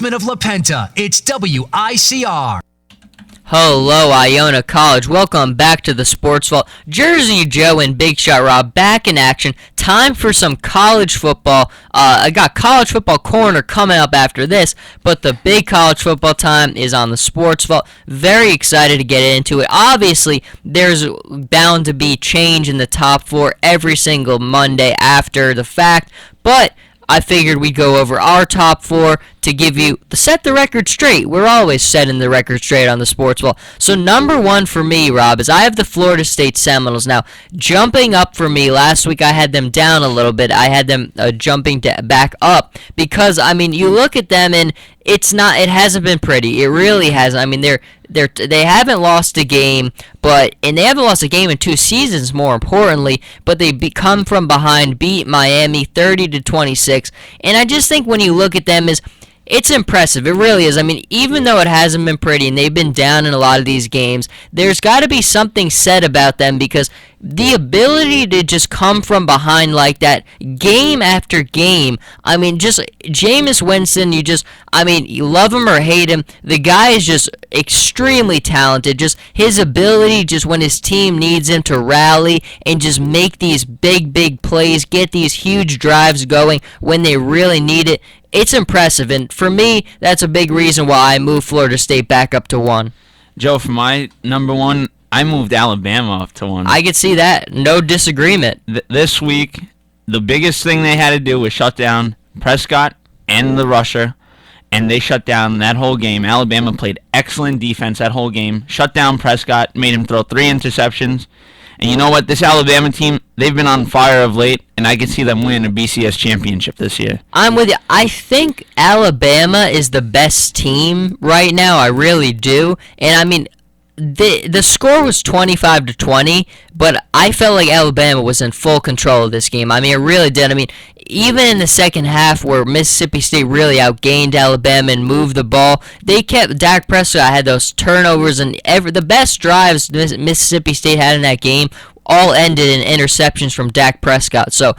Of La Penta, it's WICR. Hello, Iona College. Welcome back to the Sports Vault. Jersey Joe and Big Shot Rob back in action. Time for some college football. I got college football corner coming up after this, but the big college football time is on the Sports Vault. Very excited to get into it. Obviously, there's bound to be change in the top four every single Monday after the fact, but I figured we'd go over our top four to give you set the record straight. We're always setting the record straight on the Sports Ball. So number one for me, Rob, is I have the Florida State Seminoles. Now, jumping up for me, last week I had them down a little bit. I had them jumping back up because, I mean, you look at them and it hasn't been pretty. It really hasn't. I mean, they haven't lost a game, and they haven't lost a game in 2 seasons, more importantly, but they come from behind, beat Miami 30-26, and I just think when you look at them it's impressive. It really is. I mean, even though it hasn't been pretty and they've been down in a lot of these games, there's got to be something said about them because the ability to just come from behind like that game after game, I mean, just Jameis Winston, you love him or hate him, the guy is just extremely talented. Just his ability, just when his team needs him to rally and just make these big plays, get these huge drives going when they really need it. It's impressive, and for me, that's a big reason why I moved Florida State back up to 1. Joe, for my number 1, I moved Alabama up to 1. I could see that. No disagreement. This week, the biggest thing they had to do was shut down Prescott and the rusher, and they shut down that whole game. Alabama played excellent defense that whole game, shut down Prescott, made him throw 3 interceptions. And you know what? This Alabama team, they've been on fire of late, and I can see them win a BCS championship this year. I'm with you. I think Alabama is the best team right now. I really do. And, I mean, the score was 25-20, but I felt like Alabama was in full control of this game. I mean, it really did. I mean, even in the second half where Mississippi State really outgained Alabama and moved the ball, they kept Dak Prescott had those turnovers, and the best drives Mississippi State had in that game all ended in interceptions from Dak Prescott. So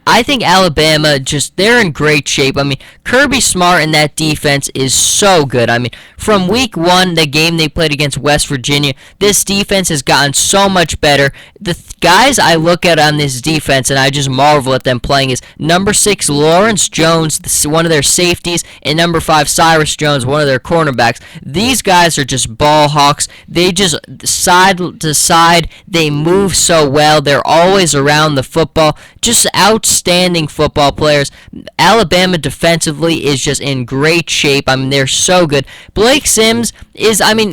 I think Alabama, they're in great shape. I mean, Kirby Smart in that defense is so good. I mean, from week 1, the game they played against West Virginia, this defense has gotten so much better. The guys I look at on this defense, and I just marvel at them playing, is number 6, Lawrence Jones, one of their safeties, and number 5, Cyrus Jones, one of their cornerbacks. These guys are just ball hawks. They just side to side. They move so well. They're always around the football. Just outstanding football players. Alabama defensively is just in great shape. I mean, they're so good. Blake Sims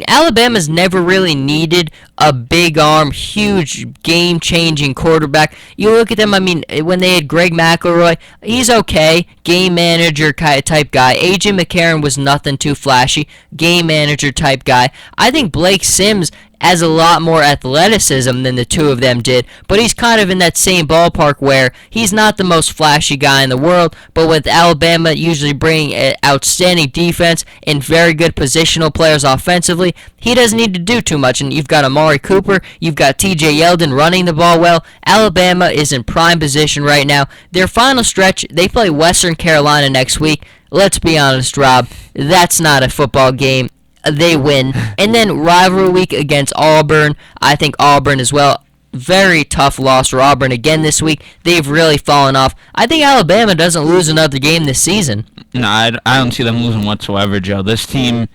Alabama's never really needed a big arm, huge, game-changing quarterback. You look at them, I mean, when they had Greg McElroy, he's okay, game manager type guy. A.J. McCarron was nothing too flashy, game manager type guy. I think Blake Sims has a lot more athleticism than the two of them did, but he's kind of in that same ballpark where he's not the most flashy guy in the world, but with Alabama usually bringing an outstanding defense and very good positional players offensively, he doesn't need to do too much. And you've got Amari Cooper, you've got T.J. Yeldon running the ball well. Alabama is in prime position right now. Their final stretch, they play Western Carolina next week. Let's be honest, Rob, that's not a football game. They win. And then rivalry week against Auburn. I think Auburn as well. Very tough loss for Auburn again this week. They've really fallen off. I think Alabama doesn't lose another game this season. No, I don't see them losing whatsoever, Joe. This team,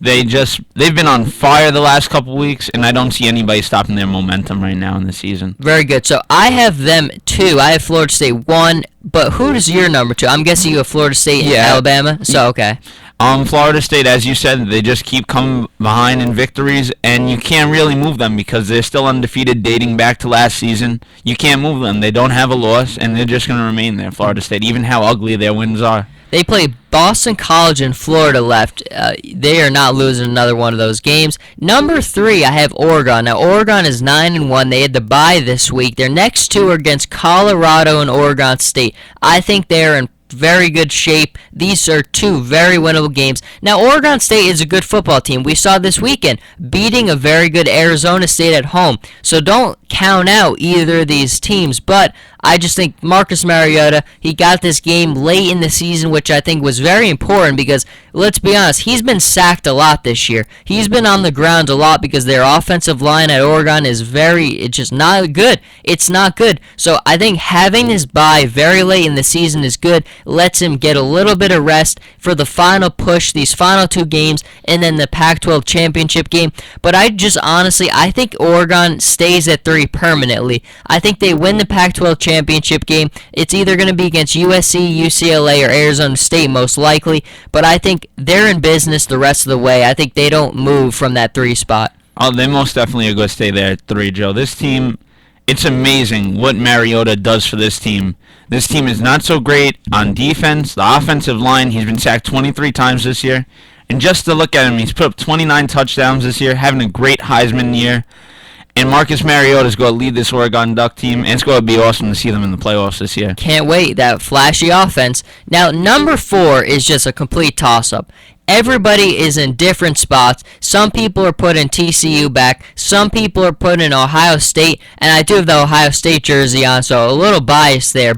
they've been on fire the last couple weeks, and I don't see anybody stopping their momentum right now in the season. Very good. So I have them 2. I have Florida State 1, but who is your number 2? I'm guessing you have Florida State and Alabama. So, okay. Florida State, as you said, they just keep coming behind in victories, and you can't really move them because they're still undefeated dating back to last season. You can't move them. They don't have a loss, and they're just going to remain there, Florida State, even how ugly their wins are. They play Boston College and Florida left. They are not losing another one of those games. Number 3, I have Oregon. Now, Oregon is 9-1. They had the bye this week. Their next 2 are against Colorado and Oregon State. I think they're in very good shape. These are two very winnable games. Now, Oregon State is a good football team. We saw this weekend beating a very good Arizona State at home. So don't count out either of these teams. But I just think Marcus Mariota, he got this game late in the season, which I think was very important because, let's be honest, he's been sacked a lot this year. He's been on the ground a lot because their offensive line at Oregon is it's just not good. It's not good. So I think having his bye very late in the season is good. Lets him get a little bit of rest for the final push, these final two games, and then the Pac-12 championship game. But I think Oregon stays at 3 permanently. I think they win the Pac-12 championship game. It's either going to be against USC, UCLA, or Arizona State most likely, but I think they're in business the rest of the way. I think they don't move from that 3 spot. Oh, they most definitely are going to stay there at 3, Joe. This team, it's amazing what Mariota does for this team. This team is not so great on defense. The offensive line, he's been sacked 23 times this year. And just to look at him, he's put up 29 touchdowns this year, having a great Heisman year. And Marcus Mariota is going to lead this Oregon Duck team, and it's going to be awesome to see them in the playoffs this year. Can't wait, that flashy offense. Now, number 4 is just a complete toss-up. Everybody is in different spots. Some people are putting TCU back. Some people are putting Ohio State. And I do have the Ohio State jersey on, so a little biased there.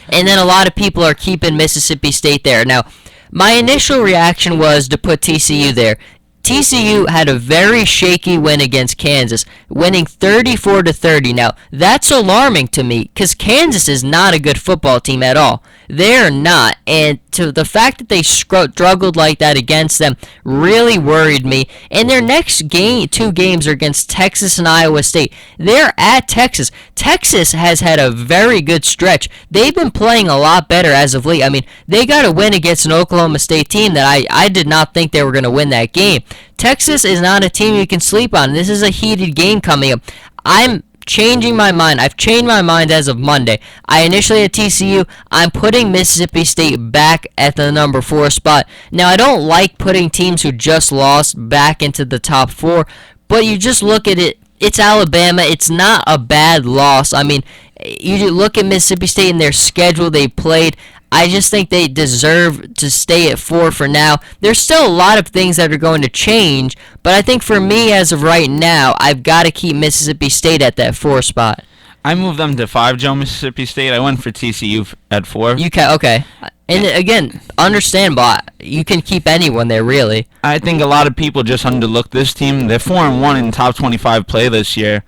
And then a lot of people are keeping Mississippi State there. Now, my initial reaction was to put TCU there. TCU had a very shaky win against Kansas, winning 34-30. Now, that's alarming to me because Kansas is not a good football team at all. They're not, and to the fact that they struggled like that against them really worried me. And their next 2 games are against Texas and Iowa State. They're at Texas. Texas has had a very good stretch. They've been playing a lot better as of late. I mean, they got a win against an Oklahoma State team that I did not think they were going to win that game. Texas is not a team you can sleep on. This is a heated game coming up. I'm changing my mind. I've changed my mind as of Monday. I initially had TCU. I'm putting Mississippi State back at the number 4 spot. Now, I don't like putting teams who just lost back into the top 4, but you just look at it. It's Alabama. It's not a bad loss. I mean, you look at Mississippi State and their schedule they played. I just think they deserve to stay at 4 for now. There's still a lot of things that are going to change, but I think for me as of right now, I've got to keep Mississippi State at that 4 spot. I moved them to 5, Joe, Mississippi State. I went for TCU at 4. You can, okay. And again, understandable. You can keep anyone there, really. I think a lot of people just underlook this team. They're 4-1 in top 25 play this year.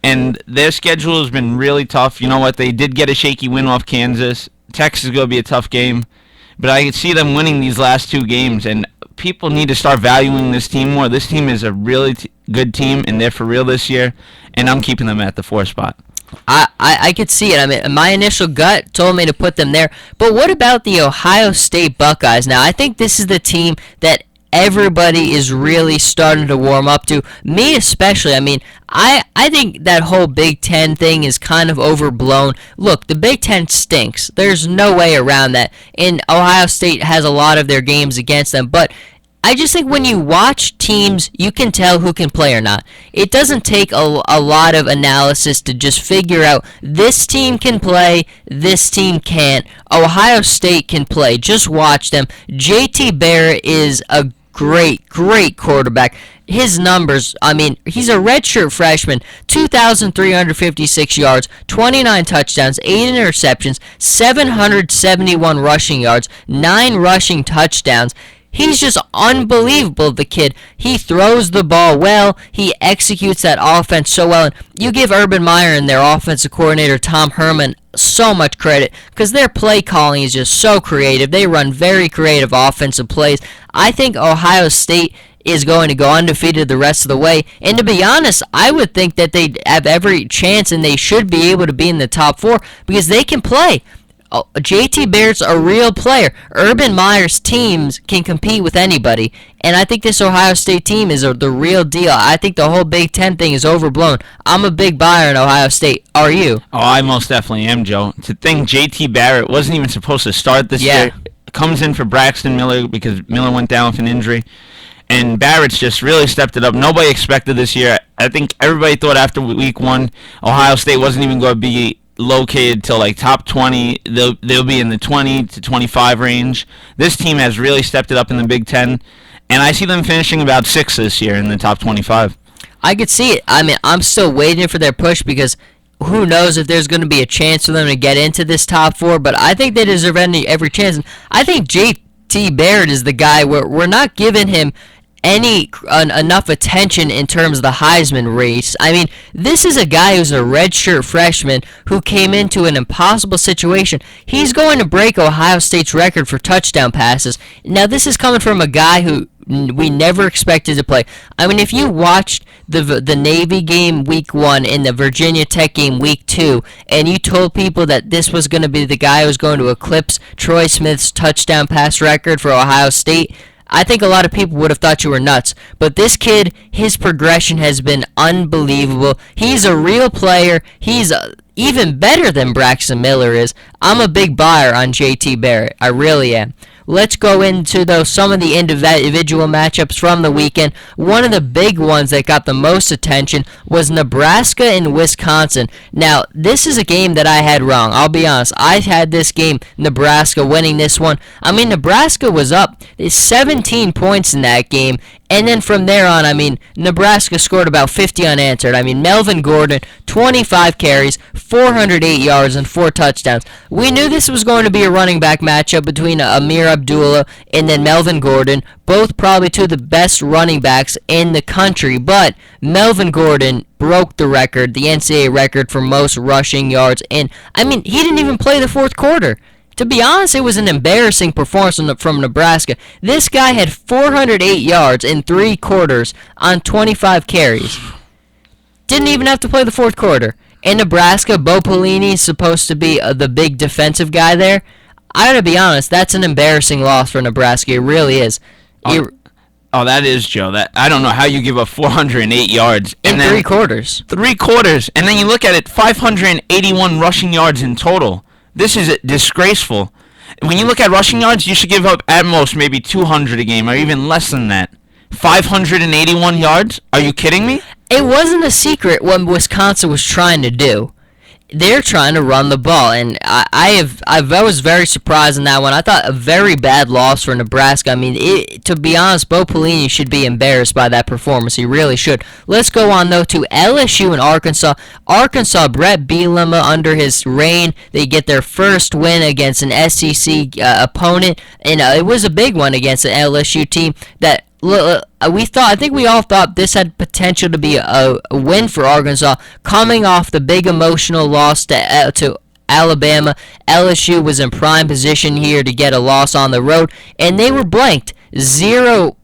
And their schedule has been really tough. You know what? They did get a shaky win off Kansas. Texas is going to be a tough game, but I can see them winning these last 2 games, and people need to start valuing this team more. This team is a really good team, and they're for real this year, and I'm keeping them at the 4 spot. I could see it. I mean, my initial gut told me to put them there, but what about the Ohio State Buckeyes? Now, I think this is the team that everybody is really starting to warm up to. Me especially. I mean, I think that whole Big Ten thing is kind of overblown. Look, the Big Ten stinks. There's no way around that. And Ohio State has a lot of their games against them. But I just think when you watch teams, you can tell who can play or not. It doesn't take a lot of analysis to just figure out this team can play, this team can't. Ohio State can play. Just watch them. JT Barrett is a great quarterback. His numbers, I mean, he's a redshirt freshman, 2,356 yards, 29 touchdowns, 8 interceptions, 771 rushing yards, 9 rushing touchdowns. He's just unbelievable, the kid. He throws the ball well. He executes that offense so well. And you give Urban Meyer and their offensive coordinator, Tom Herman, so much credit because their play calling is just so creative. They run very creative offensive plays. I think Ohio State is going to go undefeated the rest of the way. And to be honest, I would think that they have every chance and they should be able to be in the top 4 because they can play. JT Barrett's a real player. Urban Meyer's teams can compete with anybody. And I think this Ohio State team is the real deal. I think the whole Big Ten thing is overblown. I'm a big buyer in Ohio State. Are you? Oh, I most definitely am, Joe. To think JT Barrett wasn't even supposed to start this year. Comes in for Braxton Miller because Miller went down with an injury. And Barrett's just really stepped it up. Nobody expected this year. I think everybody thought after week 1, Ohio State wasn't even going to be located till like top 20. They'll be in the 20 to 25 range. This team has really stepped it up in the Big Ten, and I see them finishing about 6th this year in the top 25. I could see it. I mean, I'm still waiting for their push because who knows if there's going to be a chance for them to get into this top 4, but I think they deserve every chance. And I think JT Barrett is the guy where we're not giving him enough attention in terms of the Heisman race. I mean, this is a guy who's a redshirt freshman who came into an impossible situation. He's going to break Ohio State's record for touchdown passes. Now, this is coming from a guy who we never expected to play. I mean, if you watched the Navy game week 1 and the Virginia Tech game week 2, and you told people that this was going to be the guy who was going to eclipse Troy Smith's touchdown pass record for Ohio State, I think a lot of people would have thought you were nuts. But this kid, his progression has been unbelievable. He's a real player. He's even better than Braxton Miller is. I'm a big buyer on JT Barrett. I really am. Let's go into, though, some of the individual matchups from the weekend. One of the big ones that got the most attention was Nebraska and Wisconsin. Now, this is a game that I had wrong. I'll be honest. I had this game, Nebraska winning this one. I mean, Nebraska was up 17 points in that game. And then from there on, I mean, Nebraska scored about 50 unanswered. I mean, Melvin Gordon, 25 carries, 408 yards, and 4 touchdowns. We knew this was going to be a running back matchup between Amir Abdullah and then Melvin Gordon, both probably two of the best running backs in the country. But Melvin Gordon broke the record, the NCAA record for most rushing yards. And, I mean, he didn't even play the fourth quarter. To be honest, it was an embarrassing performance from Nebraska. This guy had 408 yards in 3 quarters on 25 carries. Didn't even have to play the fourth quarter. In Nebraska, Bo Pelini is supposed to be the big defensive guy there. I gotta be honest, that's an embarrassing loss for Nebraska. It really is. Oh, that is, Joe. That I don't know how you give up 408 yards in 3 quarters. 3 quarters, and then you look at it, 581 rushing yards in total. This is disgraceful. When you look at rushing yards, you should give up at most maybe 200 a game, or even less than that. 581 yards? Are you kidding me? It wasn't a secret what Wisconsin was trying to do. They're trying to run the ball, and I was very surprised in that one. I thought a very bad loss for Nebraska. I mean, to be honest, Bo Pelini should be embarrassed by that performance. He really should. Let's go on, though, to LSU and Arkansas. Arkansas, Brett Bielema, under his reign, they get their first win against an SEC opponent, and it was a big one against an LSU team that I think we all thought this had potential to be a win for Arkansas, coming off the big emotional loss to Alabama. LSU was in prime position here to get a loss on the road, and they were blanked. Zero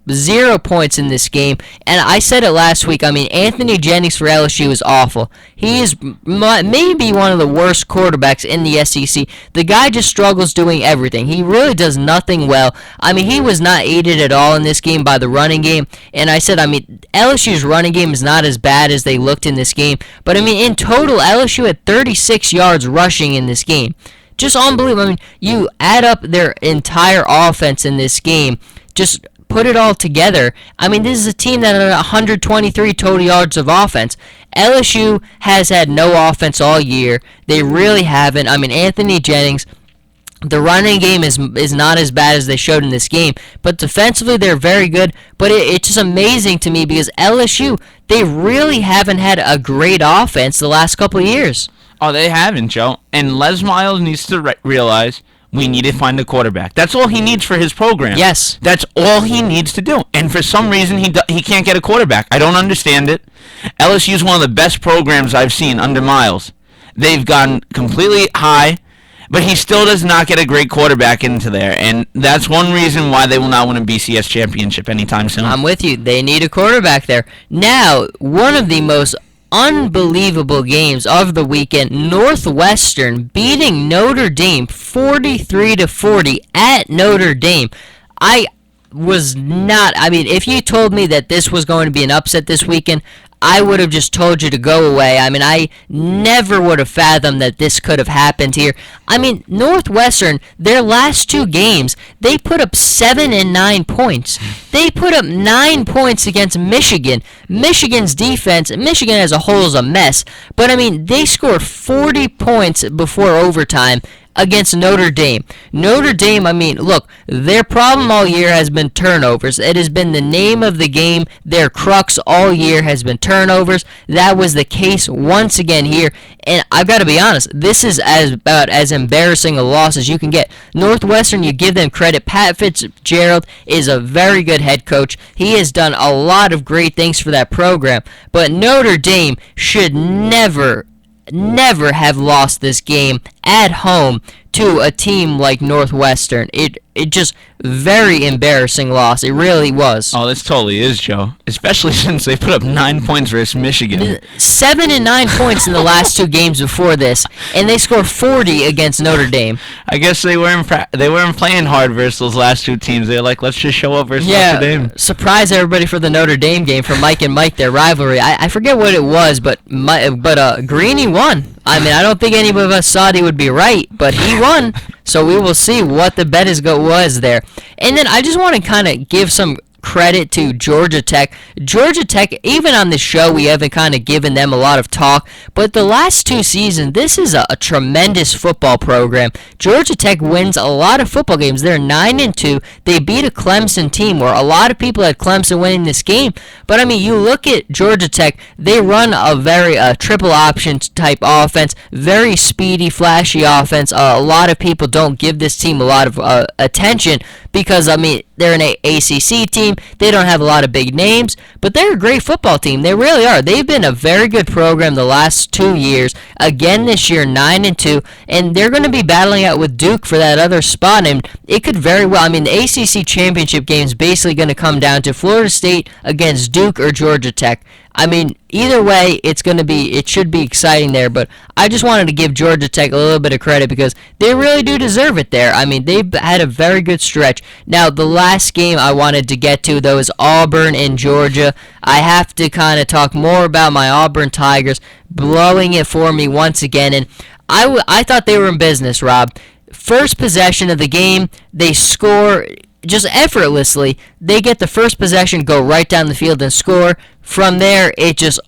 points in this game, and I said it last week. I mean, Anthony Jennings for LSU is awful. He is maybe one of the worst quarterbacks in the SEC. The guy just struggles doing everything. He really does nothing well. I mean, he was not aided at all in this game by the running game, and I said, I mean, LSU's running game is not as bad as they looked in this game, but I mean, in total, LSU had 36 yards rushing in this game. Just unbelievable. I mean, you add up their entire offense in this game, just put it all together. I mean, this is a team that had 123 total yards of offense. LSU has had no offense all year. They really haven't. I mean, Anthony Jennings, the running game is not as bad as they showed in this game, but defensively they're very good. But it's just amazing to me because LSU, they really haven't had a great offense the last couple of years. Oh, they haven't, Joe. And Les Miles needs to realize we need to find a quarterback. That's all he needs for his program. Yes. That's all he needs to do. And for some reason, he can't get a quarterback. I don't understand it. LSU is one of the best programs I've seen under Miles. They've gone completely high, but he still does not get a great quarterback into there. And that's one reason why they will not win a BCS championship anytime soon. I'm with you. They need a quarterback there. Now, one of the most unbelievable games of the weekend, Northwestern beating Notre Dame 43-40 at Notre Dame. I was not. I mean, if you told me that this was going to be an upset this weekend, I would have just told you to go away. I mean, I never would have fathomed that this could have happened here. I mean, Northwestern, their last 2 games, they put up 7 and 9 points. They put up 9 points against Michigan. Michigan's defense, Michigan as a whole is a mess, but I mean, they scored 40 points before overtime against Notre Dame. Notre Dame, I mean, look, their problem all year has been turnovers. It has been the name of the game. Their crux all year has been turnovers. That was the case once again here. And I've got to be honest, this is about as embarrassing a loss as you can get. Northwestern, you give them credit. Pat Fitzgerald is a very good head coach. He has done a lot of great things for that program. But Notre Dame should never have lost this game at home to a team like Northwestern. It just very embarrassing loss. It really was. Oh, this totally is, Joe. Especially since they put up 9 points versus Michigan. 7 and 9 points in the last 2 games before this, and they scored 40 against Notre Dame. I guess they weren't playing hard versus those last 2 teams. They were like, let's just show up versus Notre Dame. Surprise everybody for the Notre Dame game for Mike and Mike, their rivalry. I forget what it was, but Greeny won. I mean, I don't think any of us thought he would be right, but he won. So we will see what the bet was there. And then I just want to kind of give some credit to Georgia Tech. Georgia Tech, even on this show, we haven't kind of given them a lot of talk, but the last 2 seasons, this is a tremendous football program. Georgia Tech wins a lot of football games. They're 9-2. They beat a Clemson team where a lot of people had Clemson winning this game, but I mean, you look at Georgia Tech, they run a very triple option type offense, very speedy, flashy offense. A lot of people don't give this team a lot of attention because, I mean, they're an ACC team. They don't have a lot of big names, but they're a great football team. They really are. They've been a very good program the last 2 years. Again this year, 9-2, and they're going to be battling out with Duke for that other spot, and it could very well. I mean, the ACC championship game is basically going to come down to Florida State against Duke or Georgia Tech. I mean, either way, it should be exciting there, but I just wanted to give Georgia Tech a little bit of credit because they really do deserve it there. I mean, they've had a very good stretch. Now, the last game I wanted to get to, though, is Auburn and Georgia. I have to kind of talk more about my Auburn Tigers blowing it for me once again, and I thought they were in business, Rob. First possession of the game, they score just effortlessly. They get the first possession, go right down the field and score. From there, it just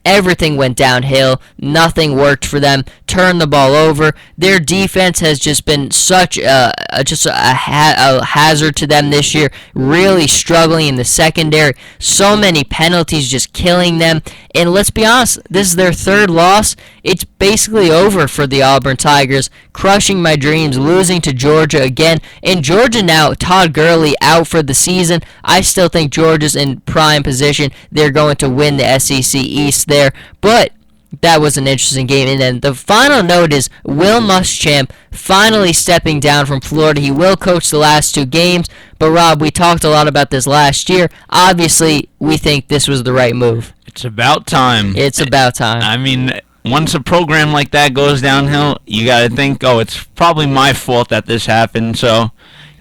everything went downhill. Nothing worked for them. Turned the ball over. Their defense has just been such a hazard to them this year. Really struggling in the secondary. So many penalties just killing them. And let's be honest, this is their 3rd loss. It's basically over for the Auburn Tigers. Crushing my dreams, losing to Georgia again. And Georgia now, Todd Gurley out for the season. I still think Georgia's in prime position. They're going to win the SEC East there, but that was an interesting game. And then the final note is Will Muschamp finally stepping down from Florida. He will coach the last 2 games, but Rob, we talked a lot about this last year. Obviously, we think this was the right move. It's about time. It's about time. I mean, once a program like that goes downhill, you got to think, oh, it's probably my fault that this happened, so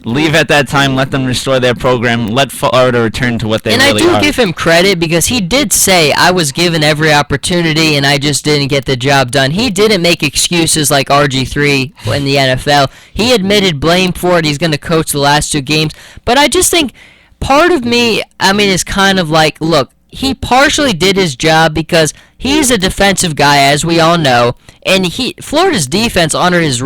leave at that time, let them restore their program, let Florida return to what they really are. And I do give him credit because he did say, I was given every opportunity and I just didn't get the job done. He didn't make excuses like RG3 in the NFL. He admitted blame for it. He's going to coach the last 2 games. But I just think part of me, I mean, is kind of like, look, he partially did his job because he's a defensive guy, as we all know, and Florida's defense under his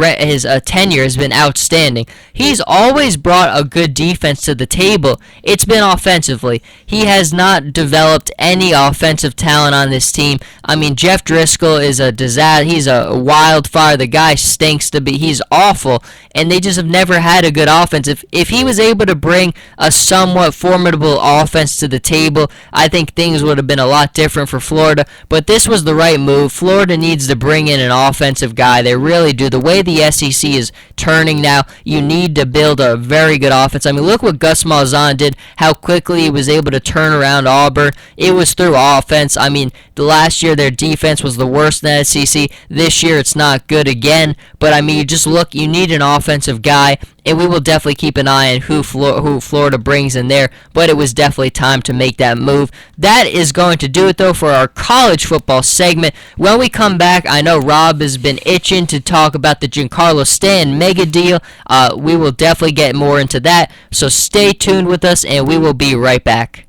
tenure has been outstanding. He's always brought a good defense to the table. It's been offensively. He has not developed any offensive talent on this team. I mean, Jeff Driscoll is a disaster. He's a wildfire. The guy stinks to be. He's awful, and they just have never had a good offense. If he was able to bring a somewhat formidable offense to the table, I think things would have been a lot different for Florida, but this was the right move. Florida needs to bring in an offensive guy. They really do. The way the SEC is turning now, you need to build a very good offense. I mean, look what Gus Malzahn did, how quickly he was able to turn around Auburn. It was through offense. I mean, the last year their defense was the worst in the SEC. This year it's not good again. But, I mean, you just look, you need an offensive guy. and we will definitely keep an eye on who Florida brings in there, but it was definitely time to make that move. That is going to do it, though, for our college football segment. When we come back, I know Rob has been itching to talk about the Giancarlo Stanton mega deal. We will definitely get more into that, so stay tuned with us, and we will be right back.